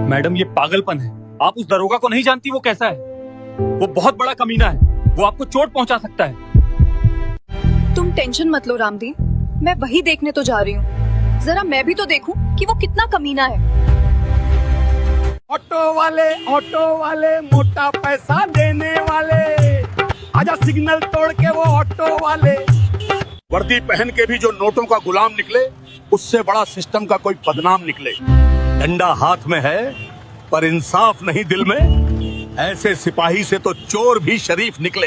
Madam ये पागलपन है। आप उस दरोगा को नहीं जानती वो कैसा है। वो बहुत बड़ा कमीना है, वो आपको चोट पहुंचा सकता है। तुम टेंशन मत लो रामदीन, मैं वही देखने तो जा रही हूँ। जरा मैं भी तो देखूं कि वो कितना कमीना है। ऑटो वाले मोटा पैसा देने वाले, आजा सिग्नल तोड़ के वो ऑटो वाले। वर्दी पहन के भी जो नोटों का गुलाम निकले, उससे बड़ा सिस्टम का कोई बदनाम निकले। डंडा हाथ में है पर इंसाफ नहीं दिल में, ऐसे सिपाही से तो चोर भी शरीफ निकले।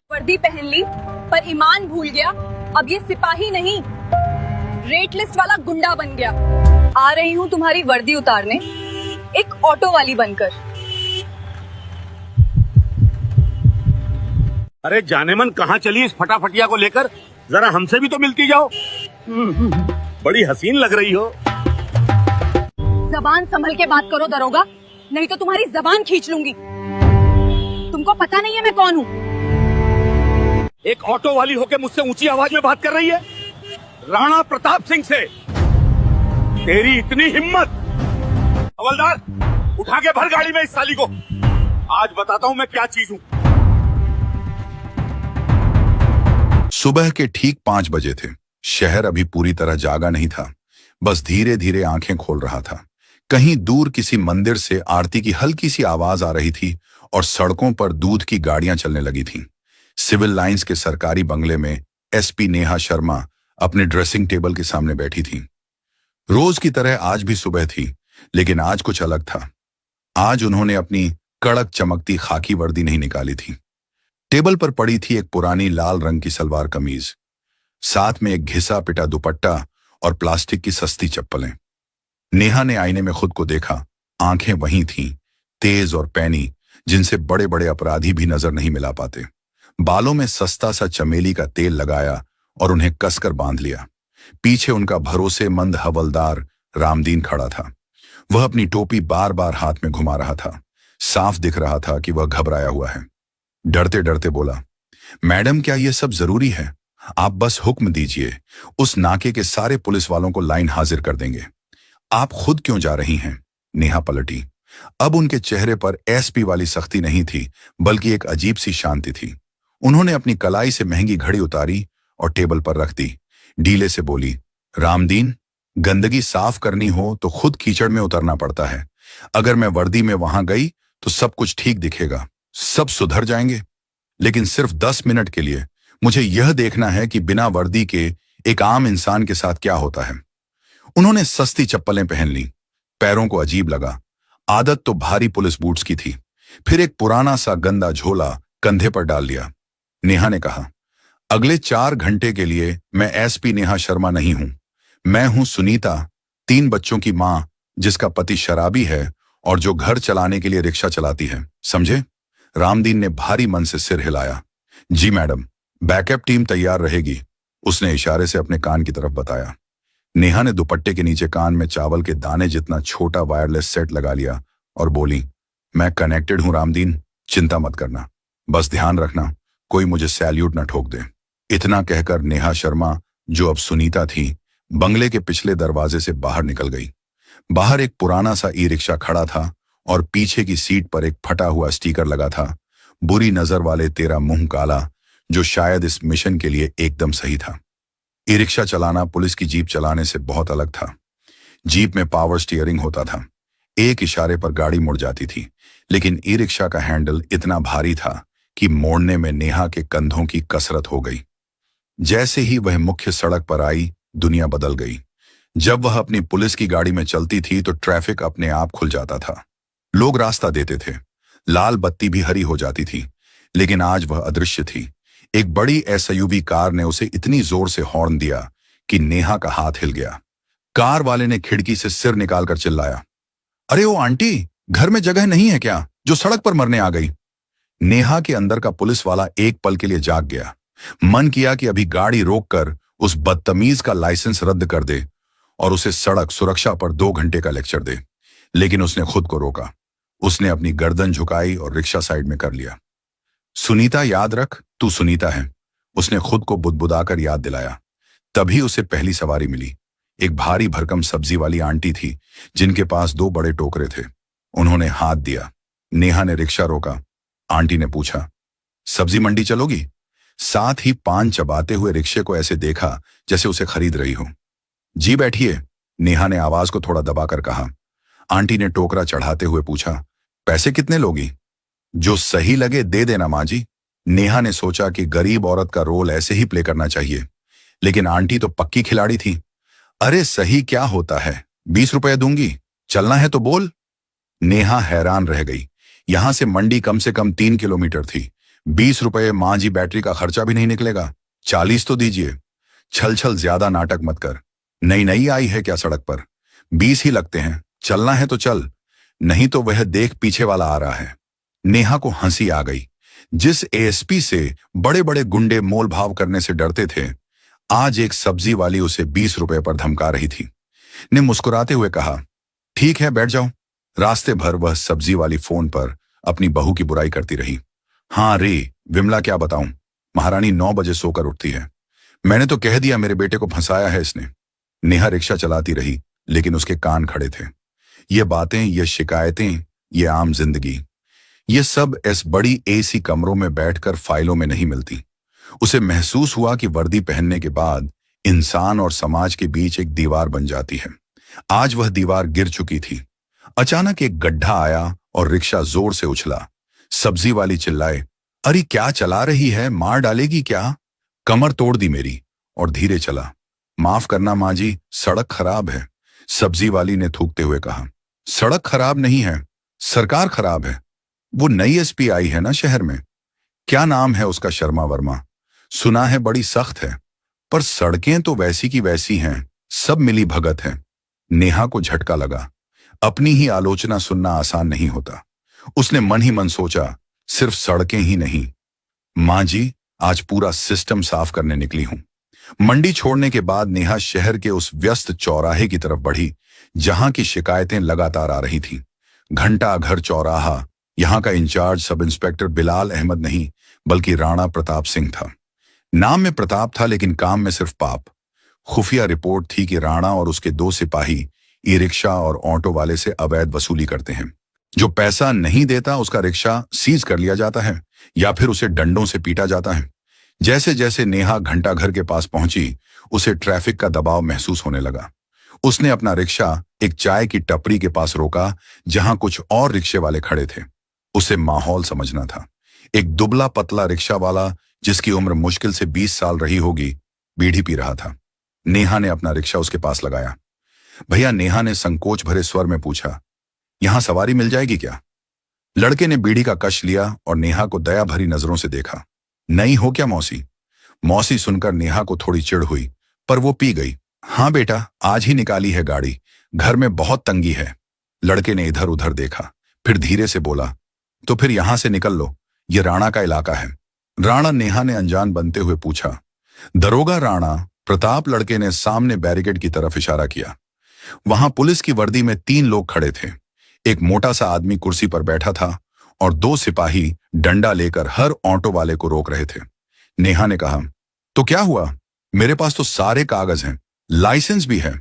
वर्दी पहन ली पर ईमान भूल गया। अब ये सिपाही नहीं, रेट लिस्ट वाला गुंडा बन गया। आ रही हूँ तुम्हारी वर्दी उतारने, एक ऑटो वाली बनकर। अरे जाने मन कहाँ चली इस फटाफटिया को लेकर, जरा हमसे भी तो मिलती जाओ। बड़ी हसीन लग रही हो। जबान संभल के बात करो दरोगा, नहीं तो तुम्हारी जबान खींच लूंगी। तुमको पता नहीं है मैं कौन हूँ? एक ऑटो वाली होके मुझसे ऊंची आवाज में बात कर रही है। राणा प्रताप सिंह से तेरी इतनी हिम्मत। हवलदार उठा के भर गाड़ी में इस साली को। आज बताता हूँ मैं क्या चीज हूँ। सुबह के ठीक 5 बजे थे। शहर अभी पूरी तरह जागा नहीं था, बस धीरे धीरे आंखें खोल रहा था। कहीं दूर किसी मंदिर से आरती की हल्की सी आवाज आ रही थी और सड़कों पर दूध की गाड़ियां चलने लगी थीं। सिविल लाइंस के सरकारी बंगले में एसपी नेहा शर्मा अपने ड्रेसिंग टेबल के सामने बैठी थी। रोज की तरह आज भी सुबह थी, लेकिन आज कुछ अलग था। आज उन्होंने अपनी कड़क चमकती खाकी वर्दी नहीं निकाली थी। टेबल पर पड़ी थी एक पुरानी लाल रंग की सलवार कमीज, साथ में एक घिसा पिटा दुपट्टा और प्लास्टिक की सस्ती चप्पलें। नेहा ने आईने में खुद को देखा। आंखें वही थीं, तेज और पैनी, जिनसे बड़े बड़े अपराधी भी नजर नहीं मिला पाते। बालों में सस्ता सा चमेली का तेल लगाया और उन्हें कसकर बांध लिया। पीछे उनका भरोसेमंद हवलदार रामदीन खड़ा था। वह अपनी टोपी बार बार हाथ में घुमा रहा था। साफ दिख रहा था कि वह घबराया हुआ है। डरते डरते बोला, मैडम क्या यह सब जरूरी है? आप बस हुक्म दीजिए, उस नाके के सारे पुलिस वालों को लाइन हाजिर कर देंगे। आप खुद क्यों जा रही हैं? नेहा पलटी। अब उनके चेहरे पर एसपी वाली सख्ती नहीं थी, बल्कि एक अजीब सी शांति थी। उन्होंने अपनी कलाई से महंगी घड़ी उतारी और टेबल पर रख दी। ढीले से बोली, रामदीन, गंदगी साफ करनी हो तो खुद कीचड़ में उतरना पड़ता है। अगर मैं वर्दी में वहां गई तो सब कुछ ठीक दिखेगा, सब सुधर जाएंगे। लेकिन सिर्फ 10 मिनट के लिए मुझे यह देखना है कि बिना वर्दी के एक आम इंसान के साथ क्या होता है। उन्होंने सस्ती चप्पलें पहन ली। पैरों को अजीब लगा। आदत तो भारी पुलिस बूट्स की थी। फिर एक पुराना सा गंदा झोला कंधे पर डाल लिया। नेहा ने कहा, अगले 4 घंटे के लिए मैं एसपी नेहा शर्मा नहीं हूं। मैं हूं सुनीता, 3 बच्चों की मां, जिसका पति शराबी है और जो घर चलाने के लिए रिक्शा चलाती है, समझे? रामदीन ने भारी मन से सिर हिलाया। जी मैडम, बैकअप टीम तैयार रहेगी, उसने इशारे से अपने कान की तरफ बताया। नेहा ने दुपट्टे के नीचे कान में चावल के दाने जितना छोटा वायरलेस सेट लगा लिया और बोली, मैं कनेक्टेड हूं रामदीन, चिंता मत करना, बस ध्यान रखना कोई मुझे सैल्यूट न ठोक दे। इतना कहकर नेहा शर्मा, जो अब सुनीता थी, बंगले के पिछले दरवाजे से बाहर निकल गई। बाहर एक पुराना सा ई रिक्शा खड़ा था और पीछे की सीट पर एक फटा हुआ स्टिकर लगा था, बुरी नजर वाले तेरा मुंह काला, जो शायद इस मिशन के लिए एकदम सही था। ई रिक्शा चलाना पुलिस की जीप चलाने से बहुत अलग था। जीप में पावर स्टीयरिंग होता था, एक इशारे पर गाड़ी मुड़ जाती थी, लेकिन ई रिक्शा का हैंडल इतना भारी था कि मोड़ने में नेहा के कंधों की कसरत हो गई। जैसे ही वह मुख्य सड़क पर आई, दुनिया बदल गई। जब वह अपनी पुलिस की गाड़ी में चलती थी तो ट्रैफिक अपने आप खुल जाता था। लोग रास्ता देते थे, लाल बत्ती भी हरी हो जाती थी, लेकिन आज वह अदृश्य थी। एक बड़ी एसयूवी कार ने उसे इतनी जोर से हॉर्न दिया कि नेहा का हाथ हिल गया। कार वाले ने खिड़की से सिर निकालकर चिल्लाया, अरे ओ आंटी, घर में जगह नहीं है क्या, जो सड़क पर मरने आ गई? नेहा के अंदर का पुलिस वाला एक पल के लिए जाग गया। मन किया कि अभी गाड़ी रोककर उस बदतमीज का लाइसेंस रद्द कर दे और उसे सड़क सुरक्षा पर 2 घंटे का लेक्चर दे, लेकिन उसने खुद को रोका। उसने अपनी गर्दन झुकाई और रिक्शा साइड में कर लिया। सुनीता, याद रख, तू सुनीता है, उसने खुद को बुदबुदाकर याद दिलाया। तभी उसे पहली सवारी मिली। एक भारी भरकम सब्जी वाली आंटी थी जिनके पास 2 बड़े टोकरे थे। उन्होंने हाथ दिया। नेहा ने रिक्शा रोका। आंटी ने पूछा, सब्जी मंडी चलोगी? साथ ही पान चबाते हुए रिक्शे को ऐसे देखा जैसे उसे खरीद रही हो। जी बैठिए, नेहा ने आवाज को थोड़ा दबाकर कहा। आंटी ने टोकरा चढ़ाते हुए पूछा, पैसे कितने लोगी? जो सही लगे दे देना माँ जी। नेहा ने सोचा कि गरीब औरत का रोल ऐसे ही प्ले करना चाहिए, लेकिन आंटी तो पक्की खिलाड़ी थी। अरे सही क्या होता है, 20 रुपए दूंगी, चलना है तो बोल। नेहा हैरान रह गई। यहां से मंडी कम से कम 3 किलोमीटर थी। 20 रुपए माँ जी, बैटरी का खर्चा भी नहीं निकलेगा। 40 तो दीजिए। छल छल ज्यादा नाटक मत कर। नई नई आई है क्या सड़क पर? 20 ही लगते हैं, चलना है तो चल, नहीं तो वह देख पीछे वाला आ रहा है। नेहा को हंसी आ गई। जिस एएसपी से बड़े बड़े गुंडे मोल भाव करने से डरते थे, आज एक सब्जी वाली उसे 20 रुपए पर धमका रही थी। ने मुस्कुराते हुए कहा, ठीक है बैठ जाओ। रास्ते भर वह सब्जी वाली फोन पर अपनी बहू की बुराई करती रही। हाँ रे विमला, क्या बताऊं, महारानी 9 बजे सोकर उठती है। मैंने तो कह दिया मेरे बेटे को फंसाया है इसने। नेहा रिक्शा चलाती रही, लेकिन उसके कान खड़े थे। ये बातें, ये शिकायतें, ये आम जिंदगी, ये सब इस बड़ी एसी कमरों में बैठकर फाइलों में नहीं मिलती। उसे महसूस हुआ कि वर्दी पहनने के बाद इंसान और समाज के बीच एक दीवार बन जाती है। आज वह दीवार गिर चुकी थी। अचानक एक गड्ढा आया और रिक्शा जोर से उछला। सब्जी वाली चिल्लाए, अरे क्या चला रही है, मार डालेगी क्या? कमर तोड़ दी मेरी और धीरे चला। माफ करना माँ जी, सड़क खराब है, सब्जी वाली ने थूकते हुए कहा। सड़क खराब नहीं है, सरकार खराब है। वो नई एसपी आई है ना शहर में, क्या नाम है उसका, शर्मा वर्मा। सुना है बड़ी सख्त है, पर सड़कें तो वैसी की वैसी हैं, सब मिली भगत है। नेहा को झटका लगा। अपनी ही आलोचना सुनना आसान नहीं होता। उसने मन ही मन सोचा, सिर्फ सड़कें ही नहीं माँ जी, आज पूरा सिस्टम साफ करने निकली हूं। मंडी छोड़ने के बाद नेहा शहर के उस व्यस्त चौराहे की तरफ बढ़ी जहां की शिकायतें लगातार आ रही थीं। घंटा घर चौराहा, यहां का in charge sub inspector Bilal Ahmad नहीं बल्कि राणा प्रताप सिंह था। नाम में प्रताप था लेकिन काम में सिर्फ पाप। खुफिया रिपोर्ट थी कि राणा और उसके 2 सिपाही ई रिक्शा और ऑटो वाले से अवैध वसूली करते हैं। जो पैसा नहीं देता उसका रिक्शा सीज कर लिया जाता है या फिर उसे डंडों से पीटा जाता है। जैसे जैसे नेहा घंटा घर के पास पहुंची, उसे ट्रैफिक का दबाव महसूस होने लगा। उसने अपना रिक्शा एक चाय की टपरी के पास रोका जहां कुछ और रिक्शे वाले खड़े थे। उसे माहौल समझना था। एक दुबला पतला रिक्शा वाला जिसकी उम्र मुश्किल से 20 साल रही होगी, बीड़ी पी रहा था। नेहा ने अपना रिक्शा उसके पास लगाया। भैया, नेहा ने संकोच भरे स्वर में पूछा, यहां सवारी मिल जाएगी क्या? लड़के ने बीड़ी का कश लिया और नेहा को दया भरी नजरों से देखा। नहीं हो क्या मौसी? मौसी सुनकर नेहा को थोड़ी चिढ़ हुई, पर वो पी गई। हाँ बेटा, आज ही निकाली है गाड़ी, घर में बहुत तंगी है। लड़के ने इधर उधर देखा, फिर धीरे से बोला, तो फिर यहां से निकल लो, ये राणा का इलाका है। राणा? नेहा ने अनजान बनते हुए पूछा। दरोगा राणा प्रताप, लड़के ने सामने बैरिकेड की तरफ इशारा किया। वहां पुलिस की वर्दी में 3 लोग खड़े थे। एक मोटा सा आदमी कुर्सी पर बैठा था और 2 सिपाही डंडा लेकर हर ऑटो वाले को रोक रहे थे। नेहा ने कहा, तो क्या हुआ? मेरे पास तो सारे कागज हैं, लाइसेंस भी है।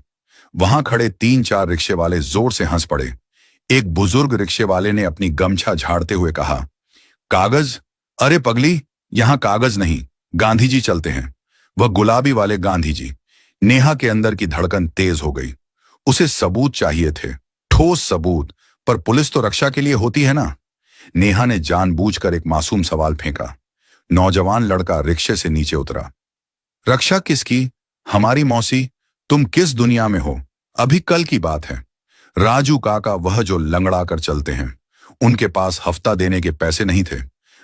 वहां खड़े 3-4 रिक्शे वाले जोर से हंस पड़े। एक बुजुर्ग रिक्शे वाले ने अपनी गमछा झाड़ते हुए कहा, कागज? अरे पगली, यहां कागज नहीं, गांधी जी चलते हैं। वह गुलाबी वाले गांधी जी। नेहा के अंदर की धड़कन तेज हो गई। उसे सबूत चाहिए थे, ठोस सबूत, पर पुलिस तो रक्षा के लिए होती है ना। नेहा ने जानबूझकर एक मासूम सवाल फेंका। नौजवान लड़का रिक्शे से नीचे उतरा। रक्षा किसकी? हमारी मौसी, तुम किस दुनिया में हो? अभी कल की बात है। राजू काका, वह जो लंगड़ा कर चलते हैं, उनके पास हफ्ता देने के पैसे नहीं थे।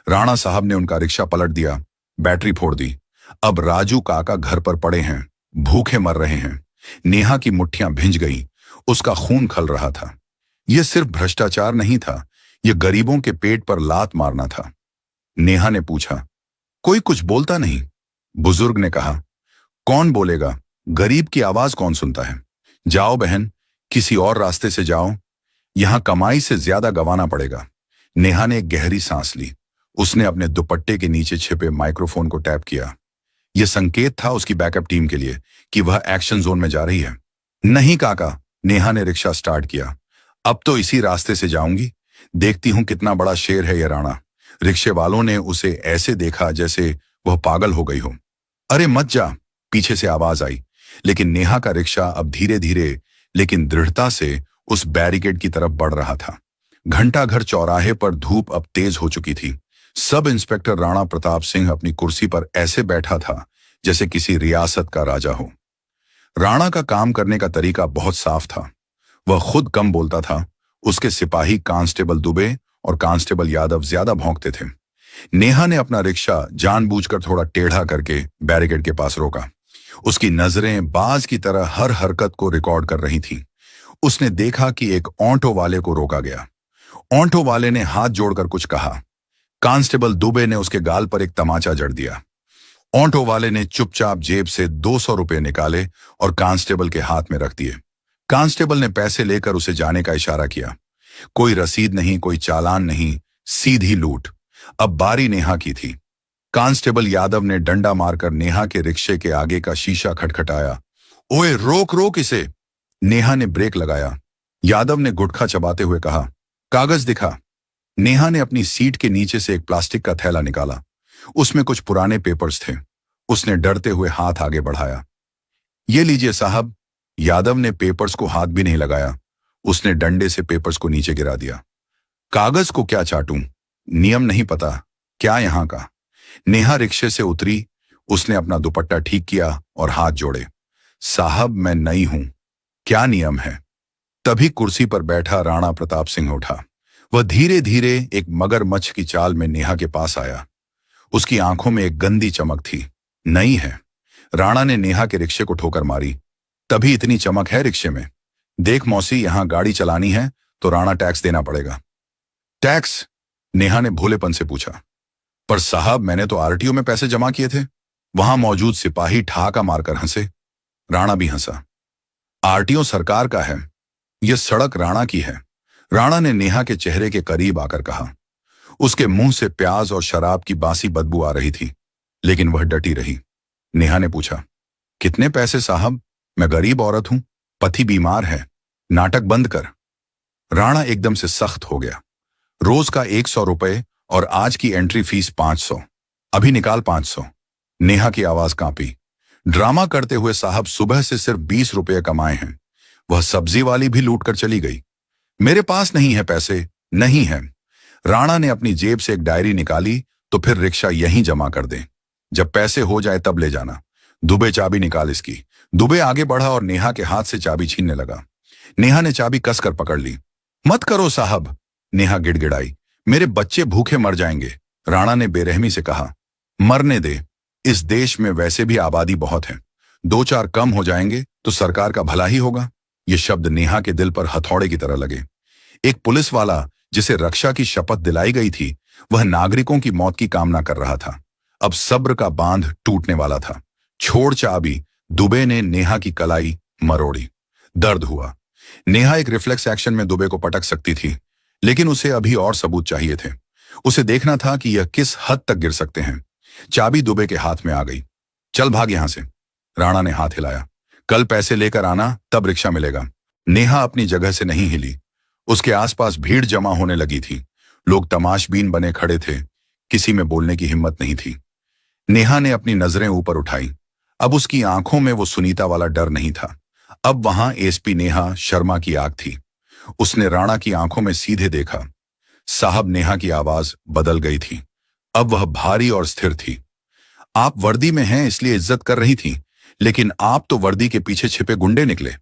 राणा साहब ने उनका रिक्शा पलट दिया, बैटरी फोड़ दी। अब राजू काका घर पर पड़े हैं, भूखे मर रहे हैं। नेहा की मुट्ठियां भिंज गई, उसका खून खल रहा था। यह सिर्फ भ्रष्टाचार नहीं था, यह गरीबों के पेट पर लात मारना था। नेहा ने पूछा, कोई कुछ बोलता नहीं? बुजुर्ग ने कहा, कौन बोलेगा, गरीब की आवाज कौन सुनता है? जाओ बहन, किसी और रास्ते से जाओ, यहां कमाई से ज्यादा गंवाना पड़ेगा। नेहा ने एक गहरी सांस ली। उसने अपने दुपट्टे के नीचे छिपे माइक्रोफोन को टैप किया। यह संकेत था उसकी बैकअप टीम के लिए कि वह एक्शन जोन में जा रही है। नहीं काका, नेहा ने रिक्शा स्टार्ट किया। अब तो इसी रास्ते से जाऊंगी, देखती हूं कितना बड़ा शेर है ये राणा। रिक्शे वालों ने उसे ऐसे देखा जैसे वह पागल हो गई हो। अरे मत जा, पीछे से आवाज आई, लेकिन नेहा का रिक्शा अब धीरे धीरे लेकिन दृढ़ता से उस बैरिकेड की तरफ बढ़ रहा था। घंटाघर चौराहे पर धूप अब तेज हो चुकी थी। सब इंस्पेक्टर राणा प्रताप सिंह अपनी कुर्सी पर ऐसे बैठा था जैसे किसी रियासत का राजा हो। राणा का काम करने का तरीका बहुत साफ था। वह खुद कम बोलता था। उसके सिपाही कांस्टेबल दुबे और कांस्टेबल यादव ज्यादा भौंकते थे। नेहा ने अपना रिक्शा जानबूझकर थोड़ा टेढ़ा करके बैरिकेड के पास रोका। उसकी नजरें बाज की तरह हर हरकत को रिकॉर्ड कर रही थीं। उसने देखा कि एक ऑटो वाले को रोका गया। ऑटो वाले ने हाथ जोड़कर कुछ कहा। कांस्टेबल दुबे ने उसके गाल पर एक तमाचा जड़ दिया। ऑटो वाले ने चुपचाप जेब से 200 रुपए निकाले और कांस्टेबल के हाथ में रख दिए। कांस्टेबल ने पैसे लेकर उसे जाने का इशारा किया। कोई रसीद नहीं, कोई चालान नहीं, सीधी लूट। अब बारी नेहा की थी। कांस्टेबल यादव ने डंडा मारकर नेहा के रिक्शे के आगे का शीशा खटखटाया। ओए रोक रोक इसे। नेहा ने ब्रेक लगाया। यादव ने गुटखा चबाते हुए कहा, कागज दिखा। नेहा ने अपनी सीट के नीचे से एक प्लास्टिक का थैला निकाला। उसमें कुछ पुराने पेपर्स थे। उसने डरते हुए हाथ आगे बढ़ाया। ये लीजिए साहब। यादव ने पेपर्स को हाथ भी नहीं लगाया। उसने डंडे से पेपर्स को नीचे गिरा दिया। कागज को क्या चाटूं? नियम नहीं पता क्या यहां का? नेहा रिक्शे से उतरी। उसने अपना दुपट्टा ठीक किया और हाथ जोड़े। साहब मैं नई हूं, क्या नियम है? तभी कुर्सी पर बैठा राणा प्रताप सिंह उठा। वह धीरे धीरे एक मगरमच्छ की चाल में नेहा के पास आया। उसकी आंखों में एक गंदी चमक थी। नई है। राणा ने नेहा के रिक्शे को ठोकर मारी। तभी इतनी चमक है रिक्शे में। देख मौसी, यहां गाड़ी चलानी है तो राणा टैक्स देना पड़ेगा। टैक्स? नेहा ने भोलेपन से पूछा। पर साहब मैंने तो आरटीओ में पैसे जमा किए थे। वहां मौजूद सिपाही ठहाका मारकर हंसे। राणा भी हंसा। आरटीओ सरकार का है, यह सड़क राणा की है। राणा ने नेहा के चेहरे के करीब आकर कहा। उसके मुंह से प्याज और शराब की बासी बदबू आ रही थी, लेकिन वह डटी रही। नेहा ने पूछा, कितने पैसे साहब? मैं गरीब औरत हूं, पति बीमार है। नाटक बंद कर। राणा एकदम से सख्त हो गया। रोज का 100 रुपए और आज की एंट्री फीस 500। अभी निकाल 500। नेहा की आवाज कांपी। ड्रामा करते हुए साहब सुबह से सिर्फ 20 रुपए कमाए हैं। वह सब्जी वाली भी लूट कर चली गई। मेरे पास नहीं है पैसे। नहीं है। राणा ने अपनी जेब से एक डायरी निकाली। तो फिर रिक्शा यहीं जमा कर दे, जब पैसे हो जाए तब ले जाना। दुबे चाबी निकाल इसकी। दुबे आगे बढ़ा और नेहा के हाथ से चाबी छीनने लगा। नेहा ने चाबी कसकर पकड़ ली। मत करो साहब, नेहा गिड़गिड़ाई। मेरे बच्चे भूखे मर जाएंगे। राणा ने बेरहमी से कहा, मरने दे। इस देश में वैसे भी आबादी बहुत है। 2-4 कम हो जाएंगे तो सरकार का भला ही होगा। ये शब्द नेहा के दिल पर हथौड़े की तरह लगे। एक पुलिस वाला जिसे रक्षा की शपथ दिलाई गई थी, वह नागरिकों की मौत की कामना कर रहा था। अब सब्र का बांध टूटने वाला था। छोड़ चाबी। दुबे ने नेहा की कलाई मरोड़ी। दर्द हुआ। नेहा एक रिफ्लेक्स एक्शन में दुबे को पटक सकती थी, लेकिन उसे अभी और सबूत चाहिए थे। उसे देखना था कि यह किस हद तक गिर सकते हैं। चाबी दुबे के हाथ में आ गई। चल भाग यहां से। राणा ने हाथ हिलाया। कल पैसे लेकर आना, तब रिक्शा मिलेगा। नेहा अपनी जगह से नहीं हिली। उसके आसपास भीड़ जमा होने लगी थी। लोग तमाशबीन बने खड़े थे। किसी में बोलने की हिम्मत नहीं थी। नेहा ने अपनी नजरें ऊपर उठाई। अब उसकी आंखों में वो सुनीता वाला डर नहीं था। अब वहां एसपी नेहा शर्मा की आंख थी। उसने राणा की आंखों में सीधे देखा। साहब, नेहा की आवाज बदल गई थी। अब वह भारी और स्थिर थी। आप वर्दी में हैं इसलिए इज्जत कर रही थी, लेकिन आप तो वर्दी के पीछे छिपे गुंडे निकले।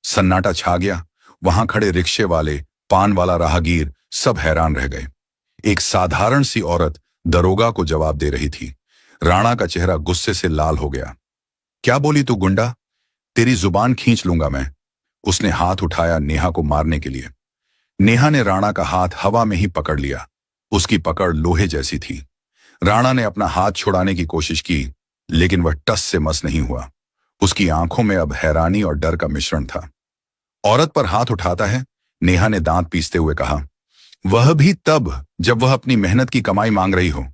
सन्नाटा छा गया। वहां खड़े रिक्शे वाले, पान वाला राहगीर, सब हैरान रह गए। एक साधारण सी औरत दरोगा को जवाब दे रही थी। राणा का चेहरा गुस्से से लाल हो गया। क्या बोली तू गुंडा? तेरी जुबान खींच लूंगा मैं। उसने हाथ उठाया नेहा को मारने के लिए। नेहा ने राणा का हाथ हवा में ही पकड़ लिया। उसकी पकड़ लोहे जैसी थी। राणा ने अपना हाथ छुड़ाने की कोशिश की, लेकिन वह टस से मस नहीं हुआ। उसकी आंखों में अब हैरानी और डर का मिश्रण था। औरत पर हाथ उठाता है, नेहा ने दांत पीसते हुए कहा। वह भी तब जब वह अपनी मेहनत की कमाई मांग रही हो।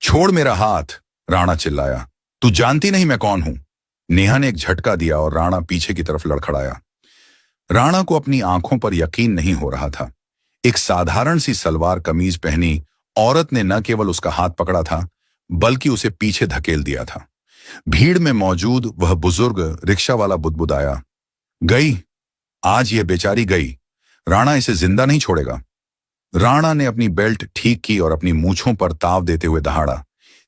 छोड़ मेरा हाथ, राणा चिल्लाया। तू जानती नहीं मैं कौन हूं। नेहा ने एक झटका दिया और राणा पीछे की तरफ लड़खड़ाया। राणा को अपनी आंखों पर यकीन नहीं हो रहा था। एक साधारण सी सलवार कमीज पहनी औरत ने न केवल उसका हाथ पकड़ा था, बल्कि उसे पीछे धकेल दिया था। भीड़ में मौजूद वह बुजुर्ग रिक्शा वाला बुदबुदाया, गई, आज यह बेचारी गई, राणा इसे जिंदा नहीं छोड़ेगा। राणा ने अपनी बेल्ट ठीक की और अपनी मूंछों पर ताव देते हुए दहाड़ा,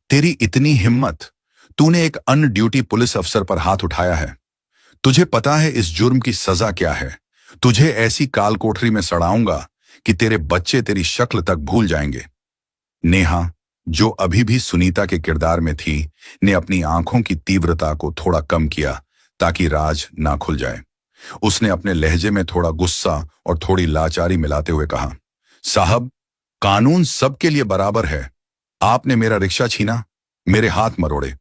तेरी इतनी हिम्मत, तूने एक अन ड्यूटी पुलिस अफसर पर हाथ उठाया है। तुझे पता है इस जुर्म की सजा क्या है? तुझे ऐसी काल कोठरी में सड़ाऊंगा कि तेरे बच्चे तेरी शक्ल तक भूल जाएंगे। नेहा, जो अभी भी सुनीता के किरदार में थी, ने अपनी आंखों की तीव्रता को थोड़ा कम किया ताकि राज ना खुल जाए। उसने अपने लहजे में थोड़ा गुस्सा और थोड़ी लाचारी मिलाते हुए कहा, साहब, कानून सबके लिए बराबर है। आपने मेरा रिक्शा छीना, मेरे हाथ मरोड़े।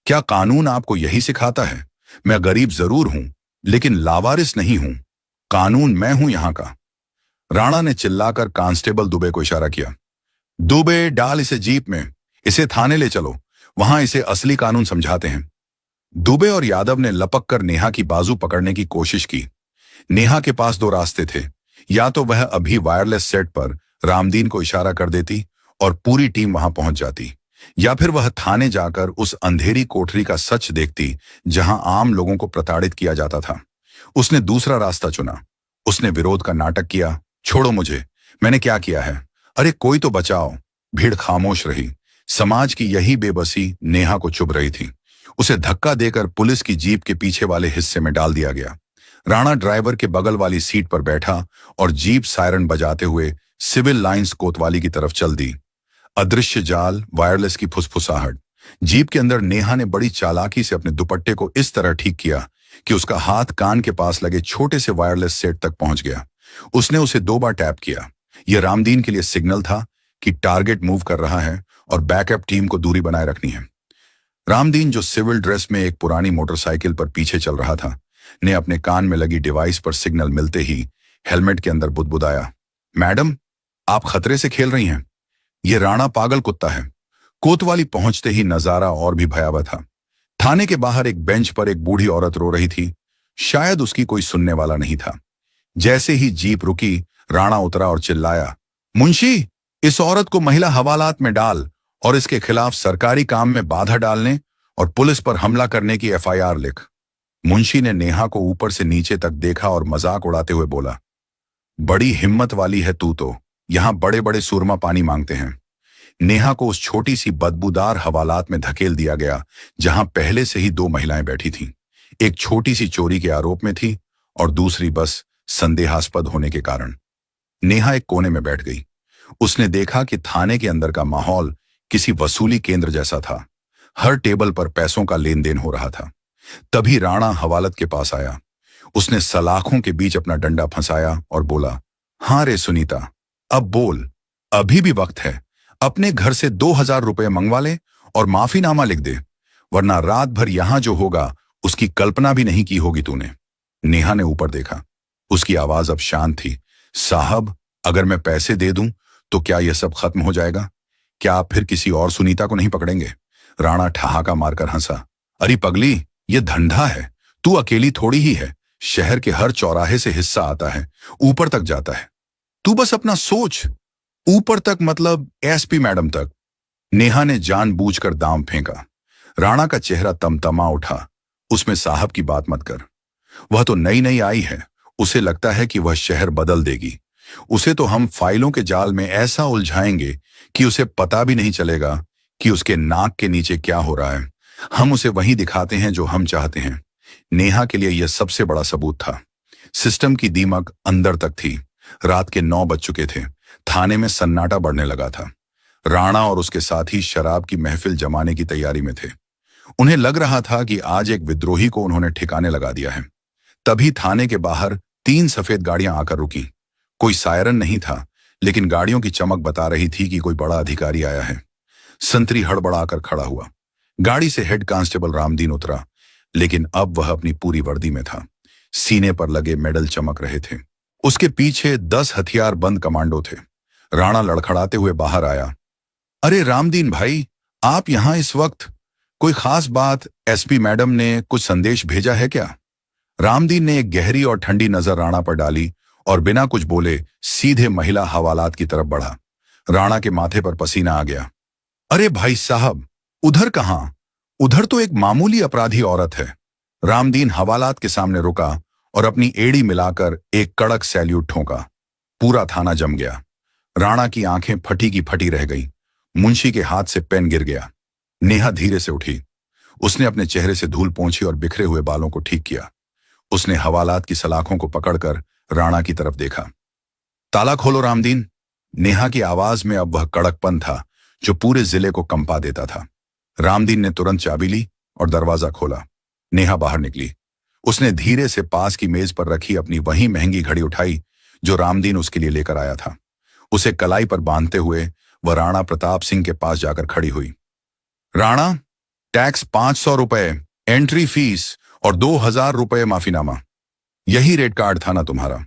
क्या कानून आपको यही सिखाता है? मैं गरीब जरूर हूं, लेकिन लावारिस नहीं हूं। कानून मैं हूं यहां का। राणा ने चिल्लाकर कांस्टेबल दुबे को इशारा किया, दुबे, डाल इसे जीप में, इसे थाने ले चलो, वहां इसे असली कानून समझाते हैं। दुबे और यादव ने लपक कर नेहा की बाजू पकड़ने की कोशिश की। नेहा के पास दो रास्ते थे, या तो वह अभी वायरलेस सेट पर रामदीन को इशारा कर देती और पूरी टीम वहां पहुंच जाती, या फिर वह थाने जाकर उस अंधेरी कोठरी का सच देखती जहां आम लोगों को प्रताड़ित किया जाता था। उसने दूसरा रास्ता चुना। उसने विरोध का नाटक किया, छोड़ो मुझे, मैंने क्या किया है? अरे कोई तो बचाओ। भीड़ खामोश रही। समाज की यही बेबसी नेहा को चुभ रही थी। उसे धक्का देकर पुलिस की जीप के पीछे वाले हिस्से में डाल दिया गया। राणा ड्राइवर के बगल वाली सीट पर बैठा और जीप सायरन बजाते हुए सिविल लाइंस कोतवाली की तरफ चल दी। अदृश्य जाल, वायरलेस की फुसफुसाहट। जीप के अंदर नेहा ने बड़ी चालाकी से अपने दुपट्टे को इस तरह ठीक किया कि उसका हाथ कान के पास लगे छोटे से वायरलेस सेट तक पहुंच गया। उसने उसे 2 बार टैप किया। यह रामदीन के लिए सिग्नल था कि टारगेट मूव कर रहा है और बैकअप टीम को दूरी बनाए रखनी है। रामदीन, जो सिविल ड्रेस में एक पुरानी मोटरसाइकिल पर पीछे चल रहा था, ने अपने कान में लगी डिवाइस पर सिग्नल मिलते ही हेलमेट के अंदर बुदबुदाया, मैडम, आप खतरे से खेल रही हैं। यह राणा पागल कुत्ता है। कोतवाली पहुंचते ही नजारा और भी भयावह था। थाने के बाहर एक बेंच पर एक बूढ़ी औरत रो रही थी। शायद उसकी कोई सुनने वाला नहीं था। जैसे ही जीप रुकी, राणा उतरा और चिल्लाया, मुंशी, इस औरत को महिला हवालात में डाल और इसके खिलाफ सरकारी काम में बाधा डालने और पुलिस पर हमला करने की एफआईआर लिख। मुंशी ने नेहा को ऊपर से नीचे तक देखा और मजाक उड़ाते हुए बोला, बड़ी हिम्मत वाली है तू तो, यहां बड़े बड़े सुरमा पानी मांगते हैं। नेहा को उस छोटी सी बदबूदार हवालात में धकेल दिया गया जहां पहले से ही 2 महिलाएं बैठी थीं। एक छोटी सी चोरी के आरोप में थी और दूसरी बस संदेहास्पद होने के कारण। नेहा एक कोने में बैठ गई। उसने देखा कि थाने के अंदर का माहौल किसी वसूली केंद्र जैसा था। हर टेबल पर पैसों का लेन देन हो रहा था। तभी राणा हवालत के पास आया। उसने सलाखों के बीच अपना डंडा फंसाया और बोला, हां रे सुनीता, अब बोल, अभी भी वक्त है। अपने घर से 2000 रुपए मंगवा ले और माफीनामा लिख दे, वरना रात भर यहां जो होगा उसकी कल्पना भी नहीं की होगी तूने। नेहा ने ऊपर देखा। उसकी आवाज अब शांत थी, साहब, अगर मैं पैसे दे दूं तो क्या यह सब खत्म हो जाएगा? क्या आप फिर किसी और सुनीता को नहीं पकड़ेंगे? राणा ठहाका मारकर हंसा, अरे पगली, यह धंधा है। तू अकेली थोड़ी ही है। शहर के हर चौराहे से हिस्सा आता है, ऊपर तक जाता है। तू बस अपना सोच। ऊपर तक मतलब एसपी मैडम तक। नेहा ने जानबूझकर दाम फेंका। राणा का चेहरा तमतमा उठा। उसमें साहब की बात मत कर। वह तो नई नई आई है। उसे लगता है कि वह शहर बदल देगी। उसे तो हम फाइलों के जाल में ऐसा उलझाएंगे कि उसे पता भी नहीं चलेगा कि उसके नाक के नीचे क्या हो रहा है। हम उसे वही दिखाते हैं जो हम चाहते हैं। नेहा के लिए यह सबसे बड़ा सबूत था। सिस्टम की दीमक अंदर तक थी। रात के 9 बज चुके थे। थाने में सन्नाटा बढ़ने लगा था। राणा और उसके साथी शराब की महफिल जमाने की तैयारी में थे। उन्हें लग रहा था कि आज एक विद्रोही को उन्होंने ठिकाने लगा दिया है। तभी थाने के बाहर 3 सफेद गाड़ियां आकर रुकी। कोई सायरन नहीं था, लेकिन गाड़ियों की चमक बता रही थी कि कोई बड़ा अधिकारी आया है। संतरी हड़बड़ाकर खड़ा हुआ। गाड़ी से हेड कांस्टेबल रामदीन उतरा, लेकिन अब वह अपनी पूरी वर्दी में था। सीने पर लगे मेडल चमक रहे थे। उसके पीछे 10 हथियार बंद कमांडो थे। राणा लड़खड़ाते हुए बाहर आया। अरे रामदीन भाई, आप यहां इस वक्त? कोई खास बात? एसपी मैडम ने कुछ संदेश भेजा है क्या? रामदीन ने एक गहरी और ठंडी नजर राणा पर डाली और बिना कुछ बोले सीधे महिला हवालात की तरफ बढ़ा। राणा के माथे पर पसीना आ गया। अरे भाई साहब, उधर कहां? उधर तो एक मामूली अपराधी औरत है। रामदीन हवालात के सामने रुका और अपनी एड़ी मिलाकर एक कड़क सैल्यूट ठोका। पूरा थाना जम गया। राणा की आंखें फटी की फटी रह गईं। मुंशी के हाथ से पेन गिर गया। नेहा धीरे से उठी। उसने अपने चेहरे से धूल पोंछी और बिखरे हुए बालों को ठीक किया। उसने हवालात की सलाखों को पकड़कर राणा की तरफ देखा। ताला खोलो रामदीन। नेहा की आवाज में अब वह कड़कपन था जो पूरे जिले को कंपा देता था। रामदीन ने तुरंत चाबी ली और दरवाजा खोला। नेहा बाहर निकली। उसने धीरे से पास की मेज पर रखी अपनी वही महंगी घड़ी उठाई जो रामदीन उसके लिए लेकर आया था। उसे कलाई पर बांधते हुए वह राणा प्रताप सिंह के पास जाकर खड़ी हुई। राणा, टैक्स 500 रुपए, एंट्री फीस और 2000 रुपए माफीनामा, यही रेड कार्ड था ना तुम्हारा?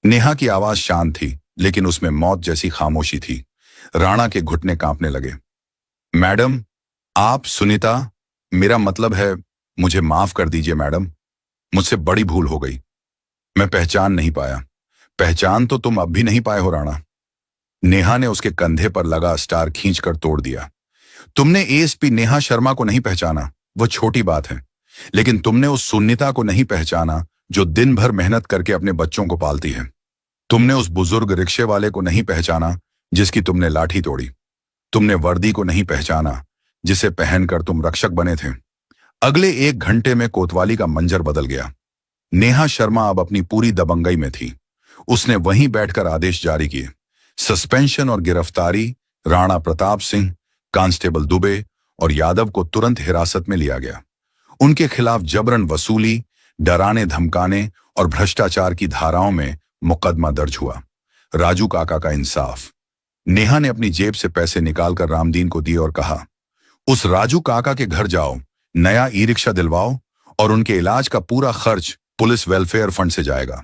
नेहा की आवाज शांत थी लेकिन उसमें मौत जैसी खामोशी थी। राणा के घुटने कांपने लगे। मैडम, आप सुनीता, मेरा मतलब है मुझे माफ कर दीजिए मैडम, मुझसे बड़ी भूल हो गई। मैं पहचान नहीं पाया। पहचान तो तुम अब भी नहीं पाए हो राणा। नेहा ने उसके कंधे पर लगा स्टार खींचकर तोड़ दिया। तुमने एएसपी नेहा शर्मा को नहीं पहचाना, वो छोटी बात है, लेकिन तुमने उस सुनीता को नहीं पहचाना जो दिन भर मेहनत करके अपने बच्चों को पालती है। तुमने उस बुजुर्ग रिक्शे वाले को नहीं पहचाना जिसकी तुमने लाठी तोड़ी। तुमने वर्दी को नहीं पहचाना जिसे पहनकर तुम रक्षक बने थे। अगले 1 घंटे में कोतवाली का मंजर बदल गया। नेहा शर्मा अब अपनी पूरी दबंगई में थी। उसने वहीं बैठकर आदेश जारी किए। सस्पेंशन और गिरफ्तारी। राणा प्रताप सिंह, कांस्टेबल दुबे और यादव को तुरंत हिरासत में लिया गया। उनके खिलाफ जबरन वसूली, डराने धमकाने और भ्रष्टाचार की धाराओं में मुकदमा दर्ज हुआ। राजू काका का इंसाफ। नेहा ने अपनी जेब से पैसे निकालकर रामदीन को दिए और कहा, उस राजू काका के घर जाओ, नया ई रिक्शा दिलवाओ और उनके इलाज का पूरा खर्च पुलिस वेलफेयर फंड से जाएगा।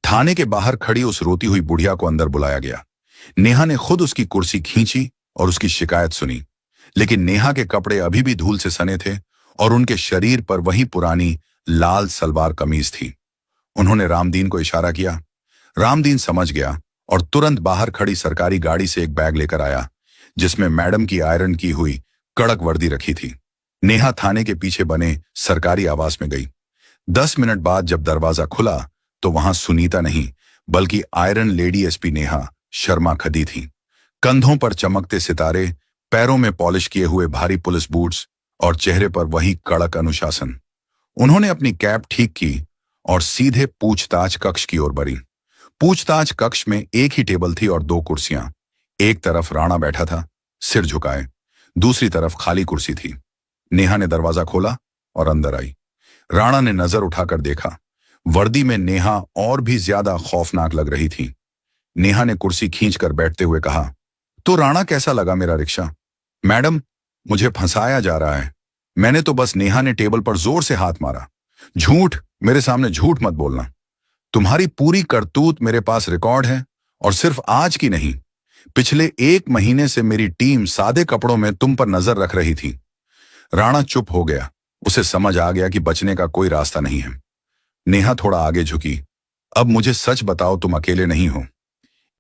थाने के बाहर खड़ी उस रोती हुई बुढ़िया को अंदर बुलाया गया। नेहा ने खुद उसकी कुर्सी खींची और उसकी शिकायत सुनी, लेकिन नेहा के कपड़े अभी भी धूल से सने थे और उनके शरीर पर वही पुरानी लाल सलवार कमीज थी। उन्होंने रामदीन को इशारा किया। रामदीन समझ गया और तुरंत बाहर खड़ी सरकारी गाड़ी से एक बैग लेकर आया जिसमें मैडम की आयरन की हुई कड़क वर्दी रखी थी। नेहा थाने के पीछे बने सरकारी आवास में गई। 10 मिनट बाद जब दरवाजा खुला तो वहां सुनीता नहीं बल्कि iron lady SP Neha Sharma खड़ी थी। कंधों पर चमकते सितारे, पैरों में पॉलिश किए हुए भारी पुलिस बूट्स और चेहरे पर वही कड़क अनुशासन। उन्होंने अपनी कैप ठीक की और सीधे पूछताछ कक्ष की ओर बढ़ी। पूछताछ कक्ष में एक ही टेबल थी और 2 कुर्सियां। एक तरफ राणा बैठा था, सिर झुकाए, दूसरी तरफ खाली कुर्सी थी। नेहा ने दरवाजा खोला और अंदर आई। राणा ने नजर उठाकर देखा। वर्दी में नेहा और भी ज्यादा खौफनाक लग रही थी। नेहा ने कुर्सी खींचकर बैठते हुए कहा, तो राणा कैसा लगा मेरा रिक्शा? मैडम, मुझे फंसाया जा रहा है। मैंने तो बस, नेहा ने टेबल पर जोर से हाथ मारा। झूठ, मेरे सामने झूठ मत बोलना। तुम्हारी पूरी करतूत मेरे पास रिकॉर्ड है और सिर्फ आज की नहीं, पिछले 1 महीने से मेरी टीम सादे कपड़ों में तुम पर नजर रख रही थी। राणा चुप हो गया। उसे समझ आ गया कि बचने का कोई रास्ता नहीं है। नेहा थोड़ा आगे झुकी। अब मुझे सच बताओ, तुम अकेले नहीं हो।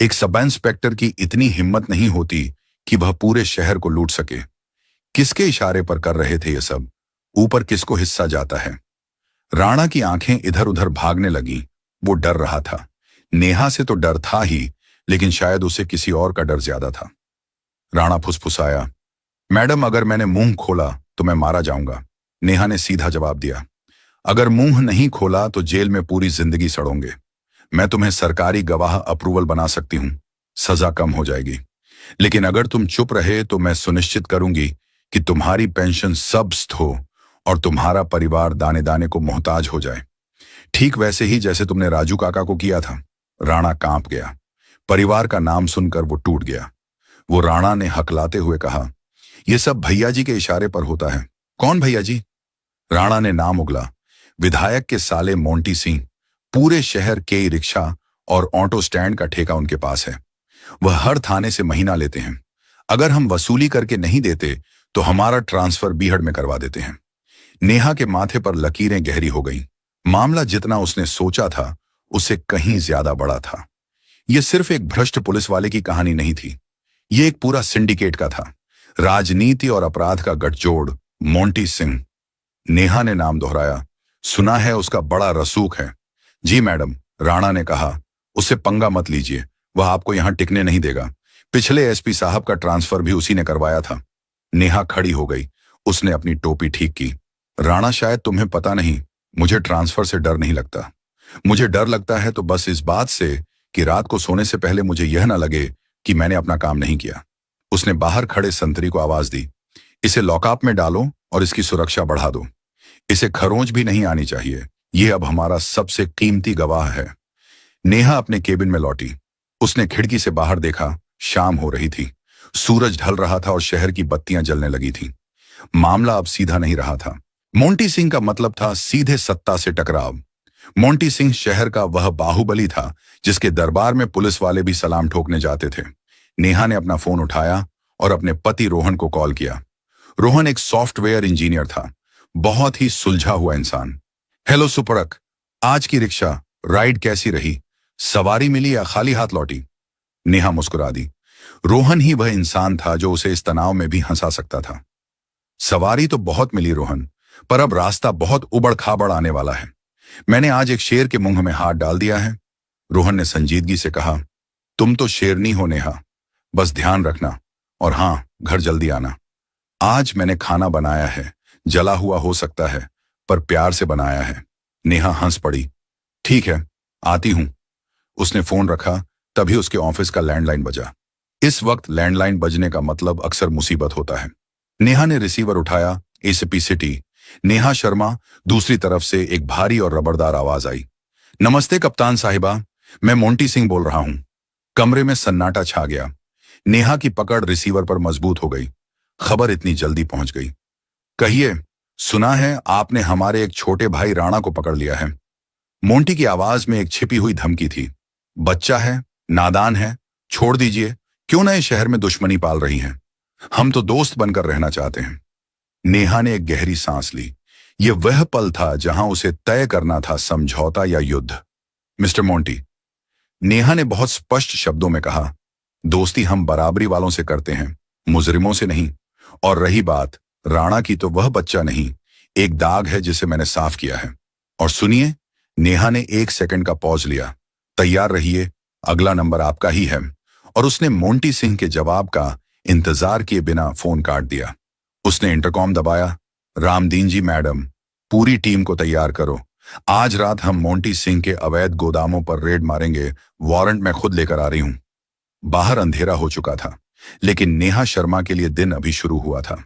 एक सब इंस्पेक्टर की इतनी हिम्मत नहीं होती कि वह पूरे शहर को लूट सके। किसके इशारे पर कर रहे थे ये सब? ऊपर किसको हिस्सा जाता है? राणा की आंखें इधर उधर भागने लगी। वो डर रहा था। नेहा से तो डर था ही, लेकिन शायद उसे किसी और का डर ज्यादा था। राणा फुसफुसाया, मैडम, अगर मैंने मुंह खोला तो मैं मारा जाऊंगा। नेहा ने सीधा जवाब दिया, अगर मुंह नहीं खोला तो जेल में पूरी जिंदगी सड़ोगे। मैं तुम्हें सरकारी गवाह अप्रूवल बना सकती हूं, सजा कम हो जाएगी। लेकिन अगर तुम चुप रहे तो मैं सुनिश्चित करूंगी कि तुम्हारी पेंशन सब्स्त हो और तुम्हारा परिवार दाने दाने को मोहताज हो जाए, ठीक वैसे ही जैसे तुमने राजू काका को किया था। राणा कांप गया। परिवार का नाम सुनकर वो टूट गया। वो राणा ने हकलाते हुए कहा, यह सब भैया जी के इशारे पर होता है। कौन भैया जी? राणा ने नाम उगला। विधायक के साले मोंटी सिंह। पूरे शहर के ई रिक्शा और ऑटो स्टैंड का ठेका उनके पास है। वह हर थाने से महीना लेते हैं। अगर हम वसूली करके नहीं देते तो हमारा ट्रांसफर बीहड़ में करवा देते हैं। नेहा के माथे पर लकीरें गहरी हो गईं। मामला जितना उसने सोचा था उससे कहीं ज्यादा बड़ा था। यह सिर्फ एक भ्रष्ट पुलिस वाले की कहानी नहीं थी, यह एक पूरा सिंडिकेट का था, राजनीति और अपराध का गठजोड़। मोंटी सिंह। नेहा ने नाम दोहराया। सुना है उसका बड़ा रसूख है। जी मैडम, राणा ने कहा। उससे पंगा मत लीजिए, वह आपको यहां टिकने नहीं देगा। पिछले एसपी साहब का ट्रांसफर भी उसी ने करवाया था। नेहा खड़ी हो गई। उसने अपनी टोपी ठीक की। राणा, शायद तुम्हें पता नहीं, मुझे ट्रांसफर से डर नहीं लगता। मुझे डर लगता है तो बस इस बात से कि रात को सोने से पहले मुझे यह ना लगे कि मैंने अपना काम नहीं किया। उसने बाहर खड़े संतरी को आवाज दी, इसे लॉकअप में डालो और इसकी सुरक्षा बढ़ा दो। इसे खरोंच भी नहीं आनी चाहिए। यह अब हमारा सबसे कीमती गवाह है। नेहा अपने केबिन में लौटी। उसने खिड़की से बाहर देखा। शाम हो रही थी, सूरज ढल रहा था और शहर की बत्तियां जलने लगी थी। मामला अब सीधा नहीं रहा था। मोंटी सिंह का मतलब था सीधे सत्ता से टकराव। मोंटी सिंह शहर का वह बाहुबली था जिसके दरबार में पुलिस वाले भी सलाम ठोकने जाते थे। नेहा ने अपना फोन उठाया और अपने पति रोहन को कॉल किया। रोहन एक सॉफ्टवेयर इंजीनियर था, बहुत ही सुलझा हुआ इंसान। हेलो सुपरक, आज की रिक्शा राइड कैसी रही? सवारी मिली या खाली हाथ लौटी? नेहा मुस्कुरा दी। रोहन ही वह इंसान था जो उसे इस तनाव में भी हंसा सकता था। सवारी तो बहुत मिली रोहन, पर अब रास्ता बहुत उबड़ खाबड़ आने वाला है। मैंने आज एक शेर के मुंह में हाथ डाल दिया है। रोहन ने संजीदगी से कहा, तुम तो शेरनी हो नेहा, बस ध्यान रखना, और हां, घर जल्दी आना। आज मैंने खाना बनाया है, जला हुआ हो सकता है पर प्यार से बनाया है। नेहा हंस पड़ी। ठीक है, आती हूं। उसने फोन रखा, तभी उसके ऑफिस का लैंडलाइन बजा। इस वक्त लैंडलाइन बजने का मतलब अक्सर मुसीबत होता है। नेहा ने रिसीवर उठाया। ACP city. नेहा शर्मा। दूसरी तरफ से एक भारी और रबरदार आवाज आई। नमस्ते कप्तान साहिबा, मैं मोंटी सिंह बोल रहा हूं। कमरे में सन्नाटा छा गया। नेहा की पकड़ रिसीवर पर मजबूत हो गई। खबर इतनी जल्दी पहुंच गई। कहिए, सुना है आपने हमारे एक छोटे भाई राणा को पकड़ लिया है। मोंटी की आवाज में एक छिपी हुई धमकी थी। बच्चा है, नादान है, छोड़ दीजिए। क्यों नए शहर में दुश्मनी पाल रही हैं? हम तो दोस्त बनकर रहना चाहते हैं। नेहा ने एक गहरी सांस ली। यह वह पल था जहां उसे तय करना था समझौता या युद्ध। मिस्टर मोंटी, नेहा ने बहुत स्पष्ट शब्दों में कहा, दोस्ती हम बराबरी वालों से करते हैं, मुजरिमों से नहीं। और रही बात राणा की, तो वह बच्चा नहीं, एक दाग है जिसे मैंने साफ किया है। और सुनिए, नेहा ने 1 सेकंड का पॉज लिया। तैयार रहिए, अगला नंबर आपका ही है। और उसने मोंटी सिंह के जवाब का इंतजार किए बिना फोन काट दिया। उसने इंटरकॉम दबाया। रामदीन जी मैडम, पूरी टीम को तैयार करो। आज रात हम मोंटी सिंह के अवैध गोदामों पर रेड मारेंगे। वारंट मैं खुद लेकर आ रही हूं। बाहर अंधेरा हो चुका था, लेकिन नेहा शर्मा के लिए दिन अभी शुरू हुआ था।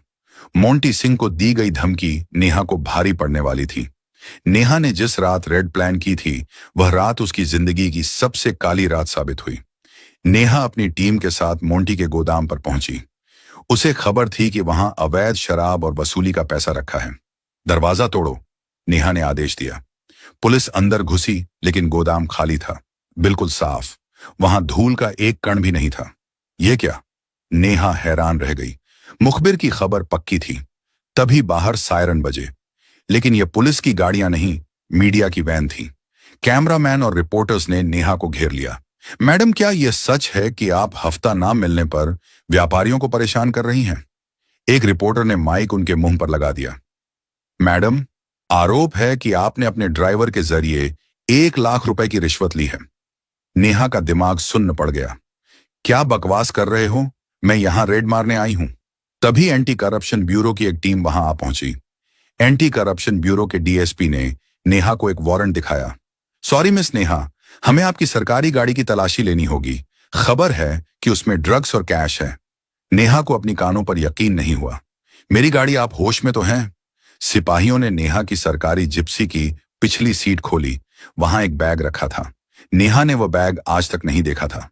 मोंटी सिंह को दी गई धमकी नेहा को भारी पड़ने वाली थी। नेहा ने जिस रात रेड प्लान की थी, वह रात उसकी जिंदगी की सबसे काली रात साबित हुई। नेहा अपनी टीम के साथ मोंटी के गोदाम पर पहुंची। उसे खबर थी कि वहां अवैध शराब और वसूली का पैसा रखा है। दरवाजा तोड़ो, नेहा ने आदेश दिया। पुलिस अंदर घुसी, लेकिन गोदाम खाली था, बिल्कुल साफ। वहां धूल का एक कण भी नहीं था। यह क्या? नेहा हैरान रह गई। मुखबिर की खबर पक्की थी। तभी बाहर सायरन बजे, लेकिन यह पुलिस की गाड़ियां नहीं, मीडिया की वैन थी। कैमरामैन और रिपोर्टर्स ने नेहा को घेर लिया। मैडम, क्या यह सच है कि आप हफ्ता ना मिलने पर व्यापारियों को परेशान कर रही हैं? एक रिपोर्टर ने माइक उनके मुंह पर लगा दिया। मैडम, आरोप है कि आपने अपने ड्राइवर के जरिए 1 लाख रुपए की रिश्वत ली है। नेहा का दिमाग सुन्न पड़ गया। क्या बकवास कर रहे हो? मैं यहां रेड मारने आई हूं। तभी एंटी करप्शन ब्यूरो की एक टीम वहां आ पहुंची। एंटी करप्शन ब्यूरो के डीएसपी ने नेहा को एक वारंट दिखाया। सॉरी मिस नेहा, हमें आपकी सरकारी गाड़ी की तलाशी लेनी होगी। खबर है कि उसमें ड्रग्स और कैश है। नेहा को अपनी कानों पर यकीन नहीं हुआ। मेरी गाड़ी, आप होश में तो हैं? सिपाहियों ने नेहा की सरकारी जिप्सी की पिछली सीट खोली। वहां एक बैग रखा था। नेहा ने वह बैग आज तक नहीं देखा था।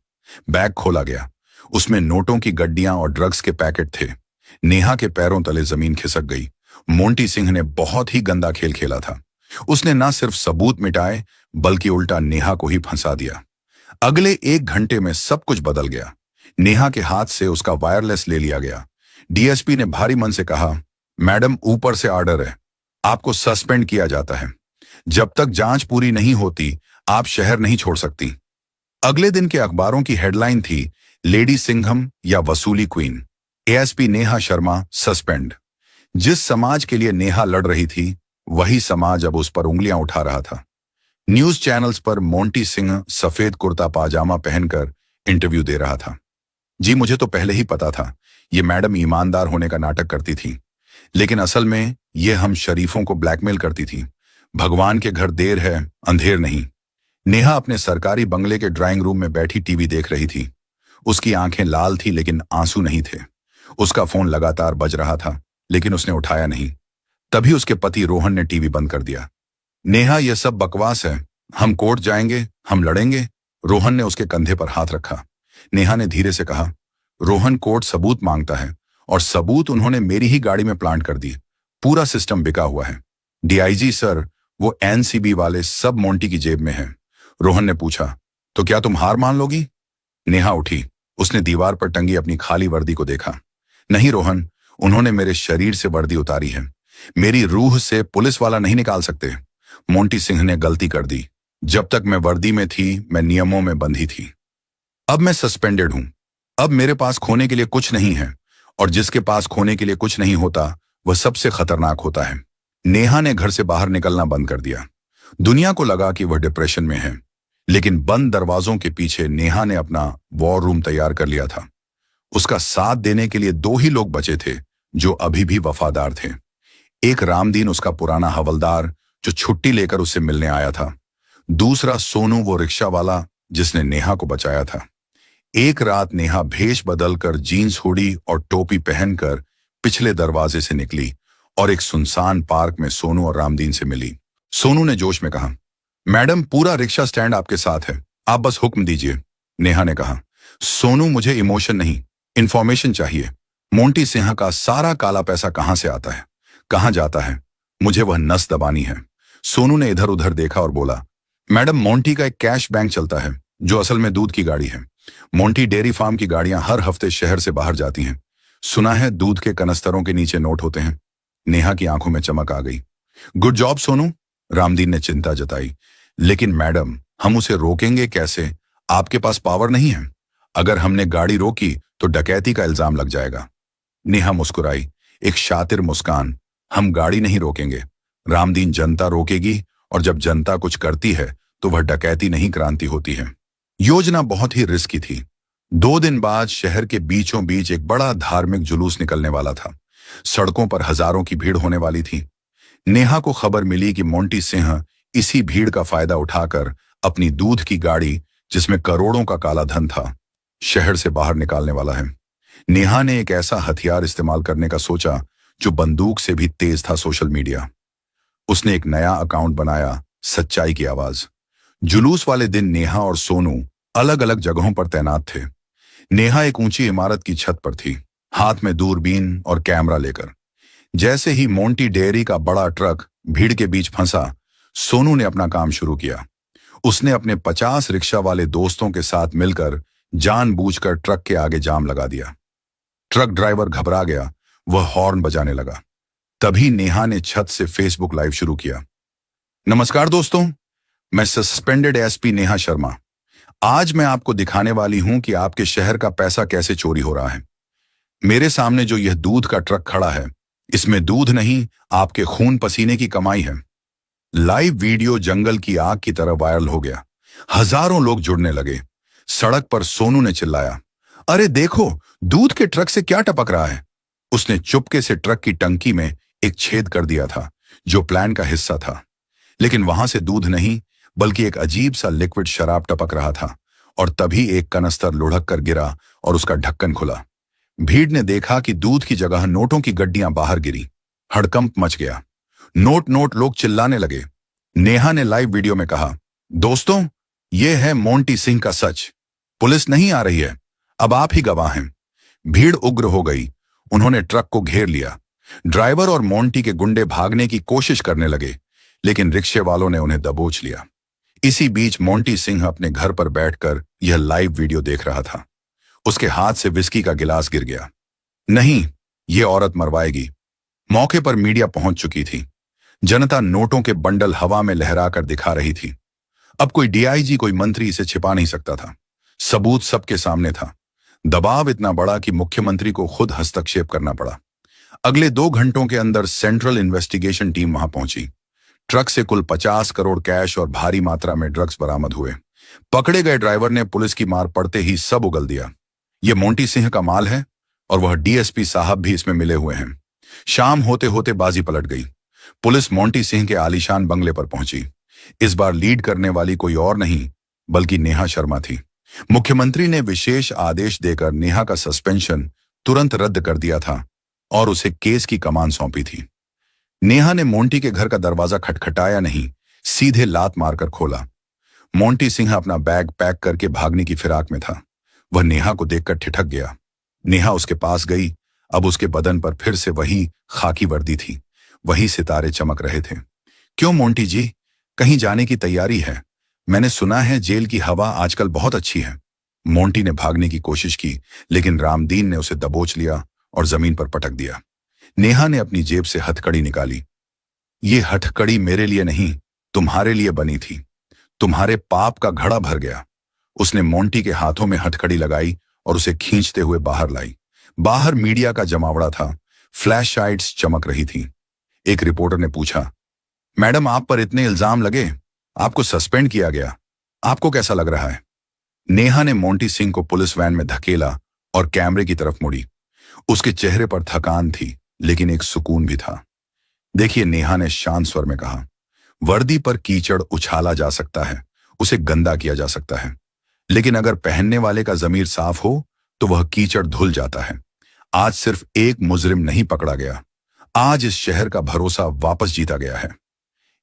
बैग खोला गया। उसमें नोटों की गड्डियां और ड्रग्स के पैकेट थे। नेहा के पैरों तले जमीन खिसक गई। मोंटी सिंह ने बहुत ही गंदा खेल खेला था। उसने न सिर्फ सबूत मिटाए, बल्कि उल्टा नेहा को ही फंसा दिया। अगले 1 घंटे में सब कुछ बदल गया। नेहा के हाथ से उसका वायरलेस ले लिया गया। डीएसपी ने भारी मन से कहा, मैडम, ऊपर से ऑर्डर है, आपको सस्पेंड किया जाता है। जब तक जांच पूरी नहीं होती आप शहर नहीं छोड़ सकती। अगले दिन के अखबारों की हेडलाइन थी लेडी सिंघम या वसूली queen, ASP Neha Sharma suspend. जिस समाज के लिए नेहा लड़ रही थी वही समाज अब उस पर उंगलियां उठा रहा था। न्यूज चैनल्स पर मोंटी सिंह सफेद कुर्ता पाजामा पहनकर इंटरव्यू दे रहा था। जी मुझे तो पहले ही पता था ये मैडम ईमानदार होने का नाटक करती थी, लेकिन असल में ये हम शरीफों को ब्लैकमेल करती थी। भगवान के घर देर है अंधेर नहीं। नेहा अपने सरकारी बंगले के ड्राइंग रूम में बैठी टीवी देख रही थी। उसकी आंखें लाल थी लेकिन आंसू नहीं थे। उसका फोन लगातार बज रहा था लेकिन उसने उठाया नहीं। तभी उसके पति रोहन ने टीवी बंद कर दिया। नेहा यह सब बकवास है, हम कोर्ट जाएंगे, हम लड़ेंगे। रोहन ने उसके कंधे पर हाथ रखा। नेहा ने धीरे से कहा, रोहन कोर्ट सबूत मांगता है और सबूत उन्होंने मेरी ही गाड़ी में प्लांट कर दी। पूरा सिस्टम बिका हुआ है। डीआईजी सर, वो एनसीबी वाले सब मोंटी की जेब में है। रोहन ने पूछा, तो क्या तुम हार मान लोगी? नेहा उठी। उसने दीवार पर टंगी अपनी खाली वर्दी को देखा। नहीं रोहन, उन्होंने मेरे शरीर से वर्दी उतारी है, मेरी रूह से पुलिस वाला नहीं निकाल सकते। मोंटी सिंह ने गलती कर दी। जब तक मैं वर्दी में थी मैं नियमों में बंधी थी। अब मैं सस्पेंडेड हूं। अब मेरे पास खोने के लिए कुछ नहीं है और जिसके पास खोने के लिए कुछ नहीं होता वह सबसे खतरनाक होता है। नेहा ने घर से बाहर निकलना बंद कर दिया। दुनिया को लगा कि वह डिप्रेशन में है, लेकिन बंद दरवाजों के पीछे नेहा ने अपना वॉर रूम तैयार कर लिया था। उसका साथ देने के लिए दो ही लोग बचे थे जो अभी भी वफादार थे। एक रामदीन, उसका पुराना हवलदार जो छुट्टी लेकर उससे मिलने आया था। दूसरा सोनू, वो रिक्शा वाला जिसने नेहा को बचाया था। एक रात नेहा भेष बदलकर जीन्स हुडी और टोपी पहनकर पिछले दरवाजे से निकली और एक सुनसान पार्क में सोनू और रामदीन से मिली। सोनू ने जोश में कहा, मैडम पूरा रिक्शा स्टैंड आपके साथ है, आप बस हुक्म दीजिए। नेहा ने कहा, सोनू मुझे इमोशन नहीं इंफॉर्मेशन चाहिए। मोंटी सिंह का सारा काला पैसा कहां से आता है, कहां जाता है, मुझे वह नस दबानी है। सोनू ने इधर उधर देखा और बोला, मैडम मोंटी का एक कैश बैंक चलता है जो असल में दूध की गाड़ी है। मोंटी डेयरी फार्म की गाड़ियां हर हफ्ते शहर से बाहर जाती हैं। सुना है दूध के कनस्तरों के नीचे नोट होते हैं। नेहा की आंखों में चमक आ गई। गुड जॉब सोनू, रामदीन ने चिंता जताई। लेकिन मैडम हम उसे रोकेंगे कैसे? आपके पास पावर नहीं है। अगर हमने गाड़ी रोकी तो डकैती का इल्जाम लग जाएगा। नेहा मुस्कुराई, एक शातिर मुस्कान। हम गाड़ी नहीं रोकेंगे, रामदीन जनता रोकेगी और जब जनता कुछ करती है तो वह डकैती नहीं क्रांति होती है। योजना बहुत ही रिस्की थी। 2 दिन बाद शहर के बीचों बीच एक बड़ा धार्मिक जुलूस निकलने वाला था। सड़कों पर हजारों की भीड़ होने वाली थी। नेहा को खबर मिली कि मोंटी सिंह इसी भीड़ का फायदा उठाकर अपनी दूध की गाड़ी, जिसमें करोड़ों का काला धन था, शहर से बाहर निकालने वाला है। नेहा ने एक ऐसा हथियार इस्तेमाल करने का सोचा जो बंदूक से भी तेज था, सोशल मीडिया। उसने एक नया अकाउंट बनाया, सच्चाई की आवाज। जुलूस वाले दिन नेहा और सोनू अलग अलग जगहों पर तैनात थे। नेहा एक ऊंची इमारत की छत पर थी, हाथ में दूरबीन और कैमरा लेकर। जैसे ही मोंटी डेयरी का बड़ा ट्रक भीड़ के बीच फंसा, सोनू ने अपना काम शुरू किया। उसने अपने 50 रिक्शा वाले दोस्तों के साथ मिलकर जानबूझकर ट्रक के आगे जाम लगा दिया। ट्रक ड्राइवर घबरा गया, वह हॉर्न बजाने लगा। तभी नेहा ने छत से फेसबुक लाइव शुरू किया। नमस्कार दोस्तों, मैं सस्पेंडेड एसपी नेहा शर्मा। आज मैं आपको दिखाने वाली हूं कि आपके शहर का पैसा कैसे चोरी हो रहा है। मेरे सामने जो यह दूध का ट्रक खड़ा है, इसमें दूध नहीं, आपके खून पसीने की कमाई है। लाइव वीडियो जंगल की आग की तरह वायरल हो गया। हजारों लोग जुड़ने लगे। सड़क पर सोनू ने चिल्लाया, अरे देखो दूध के ट्रक से क्या टपक रहा है। उसने चुपके से ट्रक की टंकी में एक छेद कर दिया था जो प्लान का हिस्सा था, लेकिन वहां से दूध नहीं बल्कि एक अजीब सा लिक्विड शराब टपक रहा था। और तभी एक कनस्तर लुढ़क कर गिरा और उसका ढक्कन खुला। भीड़ ने देखा कि दूध की जगह नोटों की गड्डियां बाहर गिरी। हड़कंप मच गया। नोट नोट लोग चिल्लाने लगे। नेहा ने लाइव वीडियो में कहा, दोस्तों यह है मोंटी सिंह का सच। पुलिस नहीं आ रही है, अब आप ही गवाह हैं। भीड़ उग्र हो गई। उन्होंने ट्रक को घेर लिया। ड्राइवर और मोंटी के गुंडे भागने की कोशिश करने लगे, लेकिन रिक्शे वालों ने उन्हें दबोच लिया। इसी बीच मोंटी सिंह अपने घर पर बैठकर यह लाइव वीडियो देख रहा था। उसके हाथ से विस्की का गिलास गिर गया। नहीं, यह औरत मरवाएगी। मौके पर मीडिया पहुंच चुकी थी। जनता नोटों के बंडल हवा में लहराकर दिखा रही थी। अब कोई डीआईजी, कोई मंत्री इसे छिपा नहीं सकता था। सबूत सबके सामने था। दबाव इतना बड़ा कि मुख्यमंत्री को खुद हस्तक्षेप करना पड़ा। अगले 2 घंटों के अंदर सेंट्रल इन्वेस्टिगेशन टीम वहां पहुंची। ट्रक से कुल 50 करोड़ कैश और भारी मात्रा में ड्रग्स बरामद हुए। पकड़े गए ड्राइवर ने पुलिस की मार पड़ते ही सब उगल दिया। यह मोंटी सिंह का माल है और वह डीएसपी साहब भी इसमें मिले हुए हैं। शाम होते होते बाजी पलट गई। पुलिस मोंटी सिंह के आलीशान बंगले पर पहुंची। इस बार लीड करने वाली कोई और नहीं बल्कि नेहा शर्मा थी। मुख्यमंत्री ने विशेष आदेश देकर नेहा का सस्पेंशन तुरंत रद्द कर दिया था और उसे केस की कमान सौंपी थी। नेहा ने मोंटी के घर का दरवाजा खटखटाया नहीं, सीधे लात मारकर खोला। मोंटी सिंह अपना बैग पैक करके भागने की फिराक में था। वह नेहा को देखकर ठिठक गया। नेहा उसके पास गई। अब उसके बदन पर फिर से वही खाकी वर्दी थी, वही सितारे चमक रहे थे। क्यों मोंटी जी, कहीं जाने की तैयारी है? मैंने सुना है जेल की हवा आजकल बहुत अच्छी है। मोंटी ने भागने की कोशिश की, लेकिन रामदीन ने उसे दबोच लिया और जमीन पर पटक दिया। नेहा ने अपनी जेब से हथकड़ी निकाली। ये हथकड़ी मेरे लिए नहीं, तुम्हारे लिए बनी थी। तुम्हारे पाप का घड़ा भर गया। उसने मोंटी के हाथों में हथकड़ी लगाई और उसे खींचते हुए बाहर लाई। बाहर मीडिया का जमावड़ा था। फ्लैश लाइट्स चमक रही थी। एक रिपोर्टर ने पूछा, मैडम आप पर इतने इल्जाम लगे, आपको सस्पेंड किया गया, आपको कैसा लग रहा है? नेहा ने मोंटी सिंह को पुलिस वैन में धकेला और कैमरे की तरफ मुड़ी। उसके चेहरे पर थकान थी, लेकिन एक सुकून भी था। देखिए, नेहा ने शांत स्वर में कहा, वर्दी पर कीचड़ उछाला जा सकता है, उसे गंदा किया जा सकता है, लेकिन अगर पहनने वाले का जमीर साफ हो तो वह कीचड़ धुल जाता है। आज सिर्फ एक मुजरिम नहीं पकड़ा गया, आज इस शहर का भरोसा वापस जीता गया है।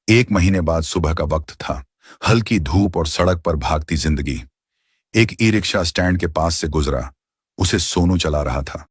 1 महीने बाद सुबह का वक्त था। हल्की धूप और सड़क पर भागती जिंदगी। एक ई रिक्शा स्टैंड के पास से गुजरा। उसे सोनू चला रहा था।